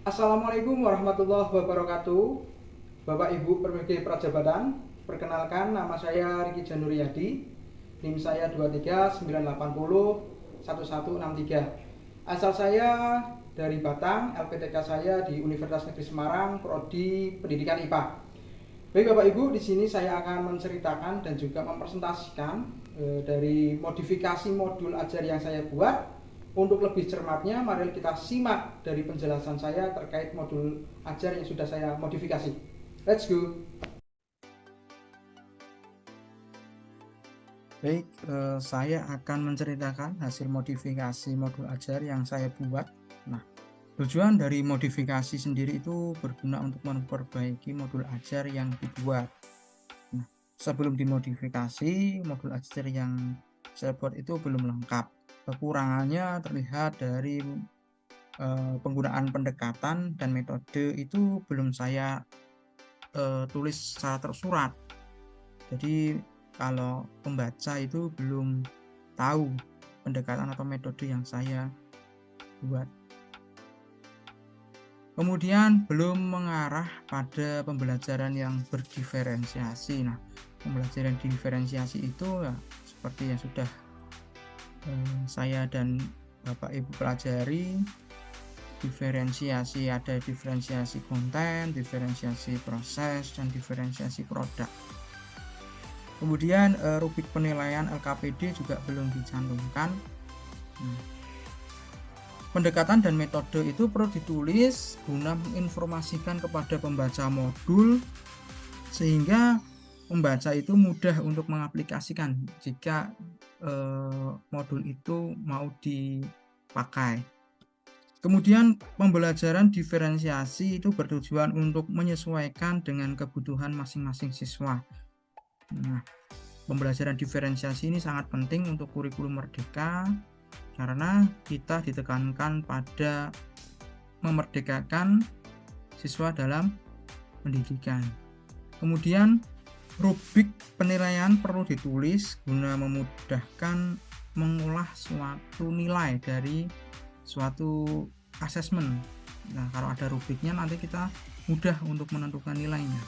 Assalamualaikum warahmatullahi wabarakatuh. Bapak Ibu Permedi Prajabatan, perkenalkan nama saya Riki Januriyadi. NIM saya 23980163. Asal saya dari Batang, LPTK saya di Universitas Negeri Semarang, prodi Pendidikan IPA. Baik Bapak Ibu, di sini saya akan menceritakan dan juga mempresentasikan dari modifikasi modul ajar yang saya buat. Untuk lebih cermatnya, mari kita simak dari penjelasan saya terkait modul ajar yang sudah saya modifikasi. Let's go. Baik, saya akan menceritakan hasil modifikasi modul ajar yang saya buat. Nah, tujuan dari modifikasi sendiri itu berguna untuk memperbaiki modul ajar yang dibuat. Nah, sebelum dimodifikasi, modul ajar yang saya buat itu belum lengkap. Kekurangannya terlihat dari penggunaan pendekatan dan metode itu belum saya tulis secara tersurat. Jadi kalau pembaca itu belum tahu pendekatan atau metode yang saya buat. Kemudian belum mengarah pada pembelajaran yang berdiferensiasi. Nah, pembelajaran diferensiasi itu ya seperti yang sudah saya dan Bapak Ibu pelajari. Diferensiasi, ada diferensiasi konten, diferensiasi proses, dan diferensiasi produk. Kemudian rubrik penilaian LKPD juga belum dicantumkan. Pendekatan dan metode itu perlu ditulis guna menginformasikan kepada pembaca modul sehingga pembaca itu mudah untuk mengaplikasikan jika modul itu mau dipakai. Kemudian pembelajaran diferensiasi itu bertujuan untuk menyesuaikan dengan kebutuhan masing-masing siswa. Nah, pembelajaran diferensiasi ini sangat penting untuk kurikulum merdeka karena kita ditekankan pada memerdekakan siswa dalam pendidikan. Kemudian rubrik penilaian perlu ditulis guna memudahkan mengolah suatu nilai dari suatu asesmen. Nah, kalau ada rubriknya nanti kita mudah untuk menentukan nilainya.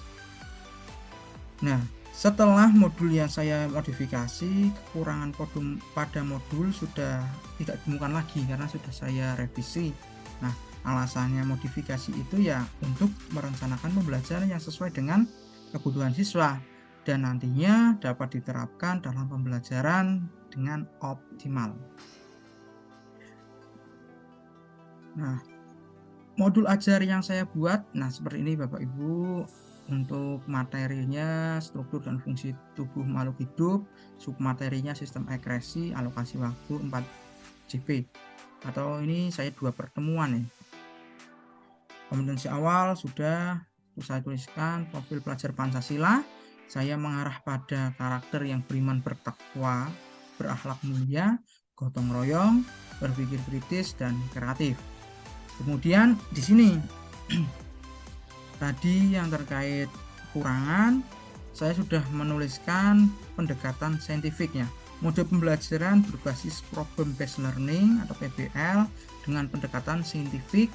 Nah, setelah modul yang saya modifikasi, kekurangan pada modul sudah tidak ditemukan lagi karena sudah saya revisi. Nah, alasannya modifikasi itu ya untuk merencanakan pembelajaran yang sesuai dengan kebutuhan siswa dan nantinya dapat diterapkan dalam pembelajaran dengan optimal. Nah, modul ajar yang saya buat, nah seperti ini Bapak Ibu. Untuk materinya struktur dan fungsi tubuh makhluk hidup, submaterinya sistem ekskresi, alokasi waktu 4JP, atau ini saya 2 pertemuan ya. Kompetensi awal sudah saya tuliskan profil pelajar Pancasila, saya mengarah pada karakter yang beriman bertakwa, berakhlak mulia, gotong royong, berpikir kritis dan kreatif. Kemudian di sini tadi yang terkait kekurangan, saya sudah menuliskan pendekatan saintifiknya. Mode pembelajaran berbasis problem based learning atau PBL dengan pendekatan saintifik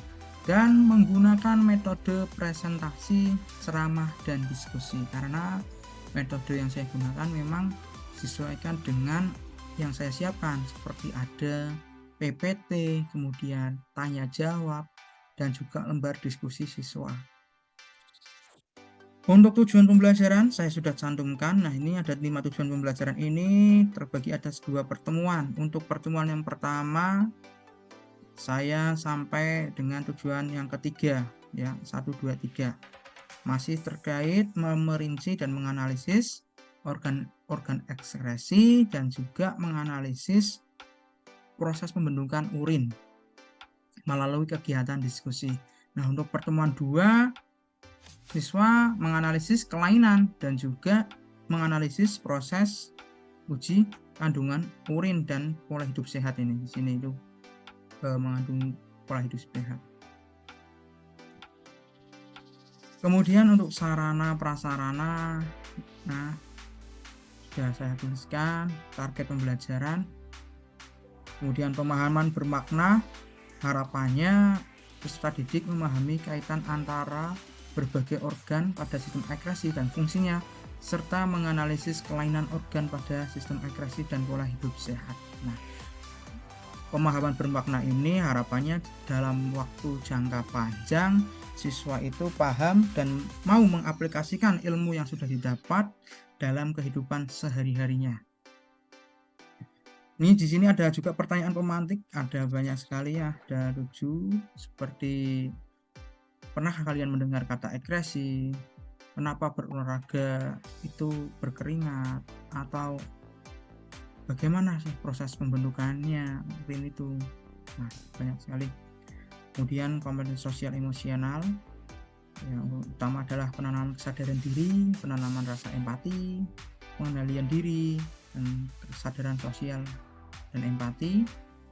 dan menggunakan metode presentasi, ceramah, dan diskusi. Karena metode yang saya gunakan memang disesuaikan dengan yang saya siapkan, seperti ada PPT, kemudian tanya jawab, dan juga lembar diskusi siswa. Untuk tujuan pembelajaran saya sudah cantumkan. Nah, ini ada 5 tujuan pembelajaran ini terbagi atas 2 pertemuan. Untuk pertemuan yang pertama saya sampai dengan tujuan yang ketiga ya, 1 2 3. Masih terkait merinci dan menganalisis organ ekskresi dan juga menganalisis proses pembentukan urin melalui kegiatan diskusi. Nah, untuk pertemuan 2 siswa menganalisis kelainan dan juga menganalisis proses uji kandungan urin dan pola hidup sehat. Ini di sini itu mengandung pola hidup sehat. Kemudian untuk sarana prasarana, nah sudah saya tuliskan target pembelajaran. Kemudian pemahaman bermakna, harapannya peserta didik memahami kaitan antara berbagai organ pada sistem ekskresi dan fungsinya, serta menganalisis kelainan organ pada sistem ekskresi dan pola hidup sehat. Nah, pemahaman bermakna ini harapannya dalam waktu jangka panjang siswa itu paham dan mau mengaplikasikan ilmu yang sudah didapat dalam kehidupan sehari-harinya. Ini di sini ada juga pertanyaan pemantik, ada banyak sekali ya, ada 7, seperti pernah kalian mendengar kata ekskresi, kenapa berolahraga itu berkeringat, atau bagaimana sih proses pembentukannya, mungkin itu. Nah, banyak sekali. Kemudian kompetensi sosial emosional, yang utama adalah penanaman kesadaran diri, penanaman rasa empati, pengendalian diri, dan kesadaran sosial dan empati,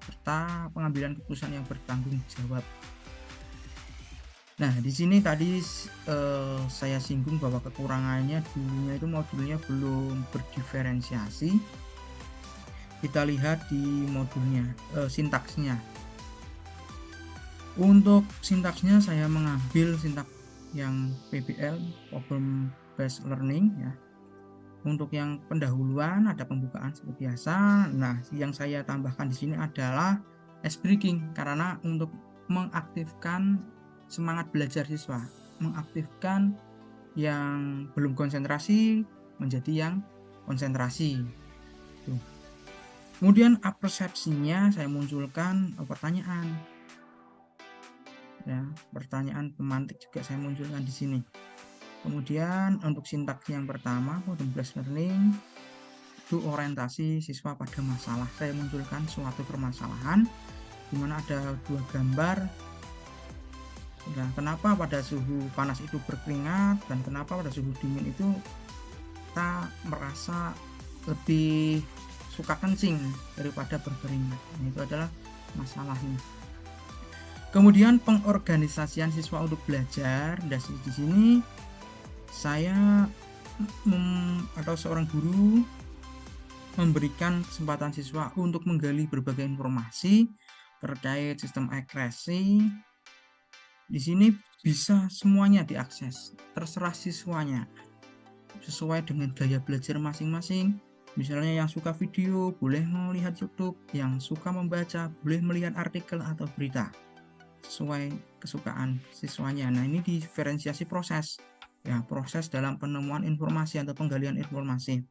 serta pengambilan keputusan yang bertanggung jawab. Nah, di sini tadi saya singgung bahwa kekurangannya dulunya itu modulnya belum berdiferensiasi. Kita lihat di modulnya, sintaksnya. Untuk sintaksnya saya mengambil sintaks yang PBL, Problem Based Learning ya. Untuk yang pendahuluan ada pembukaan seperti biasa. Nah, yang saya tambahkan di sini adalah ice breaking, karena untuk mengaktifkan semangat belajar siswa, mengaktifkan yang belum konsentrasi menjadi yang konsentrasi. Tuh. Kemudian persepsinya saya munculkan pertanyaan. Ya, pertanyaan pemantik juga saya munculkan di sini. Kemudian untuk sintaks yang pertama, problem based learning, itu orientasi siswa pada masalah. Saya munculkan suatu permasalahan di mana ada 2 gambar. Nah, kenapa pada suhu panas itu berkeringat dan kenapa pada suhu dingin itu kita merasa lebih suka kencing daripada berkeringat. Nah, itu adalah masalahnya. Kemudian pengorganisasian siswa untuk belajar. Dan di sini saya atau seorang guru memberikan kesempatan siswa untuk menggali berbagai informasi terkait sistem ekskresi. Di sini bisa semuanya diakses, terserah siswanya sesuai dengan gaya belajar masing-masing. Misalnya yang suka video boleh melihat YouTube, yang suka membaca boleh melihat artikel atau berita sesuai kesukaan siswanya. Nah, ini diferensiasi proses ya, proses dalam penemuan informasi atau penggalian informasi.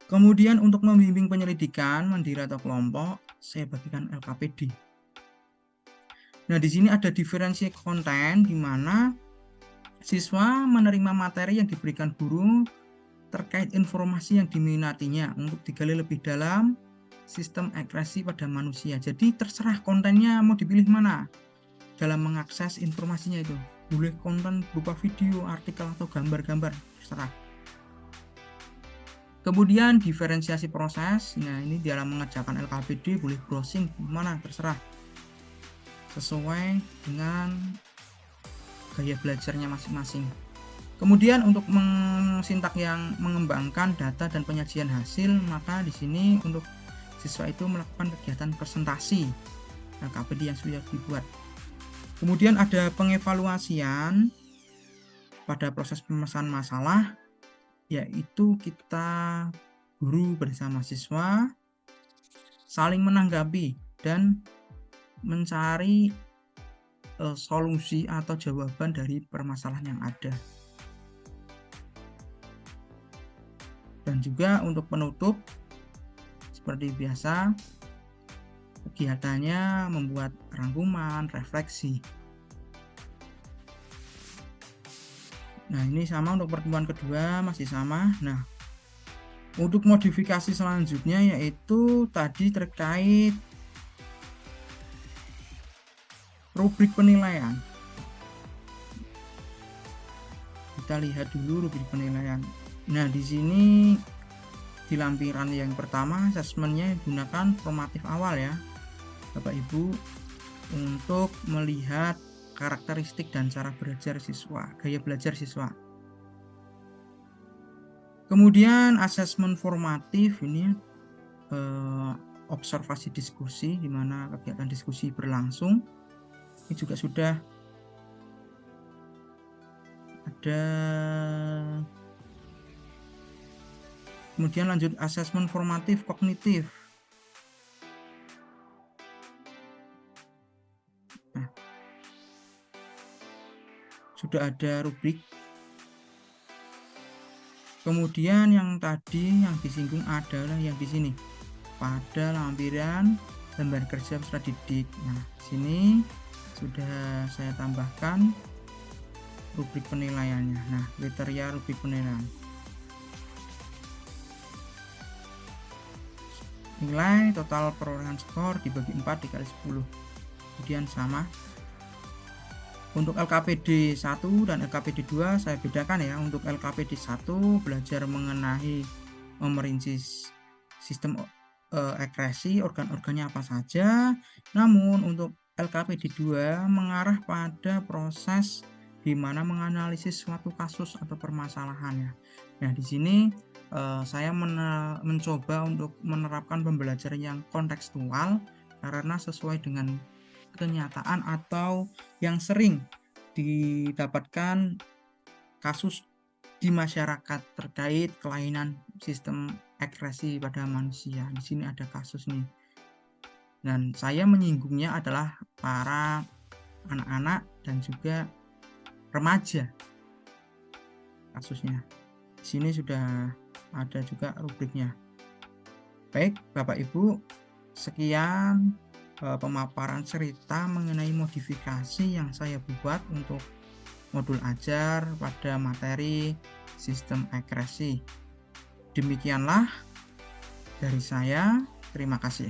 Kemudian untuk membimbing penyelidikan mandiri atau kelompok, saya bagikan LKPD. Nah, di sini ada diferensi konten di mana siswa menerima materi yang diberikan guru terkait informasi yang diminatinya untuk digali lebih dalam sistem ekskresi pada manusia. Jadi terserah kontennya mau dipilih mana dalam mengakses informasinya itu. Boleh konten berupa video, artikel, atau gambar-gambar, terserah. Kemudian diferensiasi proses. Nah, ini dalam mengerjakan LKPD boleh browsing mana terserah, sesuai dengan gaya belajarnya masing-masing. Kemudian untuk sintak yang mengembangkan data dan penyajian hasil, maka di sini untuk siswa itu melakukan kegiatan presentasi LKPD yang sudah dibuat. Kemudian ada pengevaluasian pada proses pemecahan masalah, yaitu kita guru bersama siswa saling menanggapi dan mencari solusi atau jawaban dari permasalahan yang ada. Dan juga untuk penutup, seperti biasa, kegiatannya membuat rangkuman, refleksi. Nah, ini sama untuk pertemuan kedua, masih sama. Nah, untuk modifikasi selanjutnya yaitu tadi terkait rubrik penilaian. Kita lihat dulu rubrik penilaian. Nah, di sini di lampiran yang pertama asesmennya gunakan formatif awal ya, Bapak Ibu, untuk melihat karakteristik dan cara belajar siswa, gaya belajar siswa. Kemudian asesmen formatif ini observasi diskusi, di mana kegiatan diskusi berlangsung. Ini juga sudah ada. Kemudian lanjut asesmen formatif kognitif. Nah, sudah ada rubrik. Kemudian yang tadi yang disinggung adalah yang di sini, pada lampiran lembar kerja peserta didik. Nah, sini sudah saya tambahkan rubrik penilaiannya. Nah, kriteria rubrik penilaian. Nilai total perolehan skor dibagi 4 dikali 10. Kemudian sama. Untuk LKPD 1 dan LKPD 2 saya bedakan ya. Untuk LKPD 1 belajar mengenai merinci sistem ekspresi, organ-organnya apa saja. Namun untuk LKPD 2 mengarah pada proses di mana menganalisis suatu kasus atau permasalahannya. Nah, di sini saya mencoba untuk menerapkan pembelajaran yang kontekstual karena sesuai dengan kenyataan atau yang sering didapatkan kasus di masyarakat terkait kelainan sistem ekspresi pada manusia. Di sini ada kasus nih, dan saya menyinggungnya adalah para anak-anak dan juga remaja kasusnya. Di sini sudah ada juga rubriknya. Baik Bapak Ibu, sekian pemaparan cerita mengenai modifikasi yang saya buat untuk modul ajar pada materi sistem ekspresi. Demikianlah dari saya, terima kasih.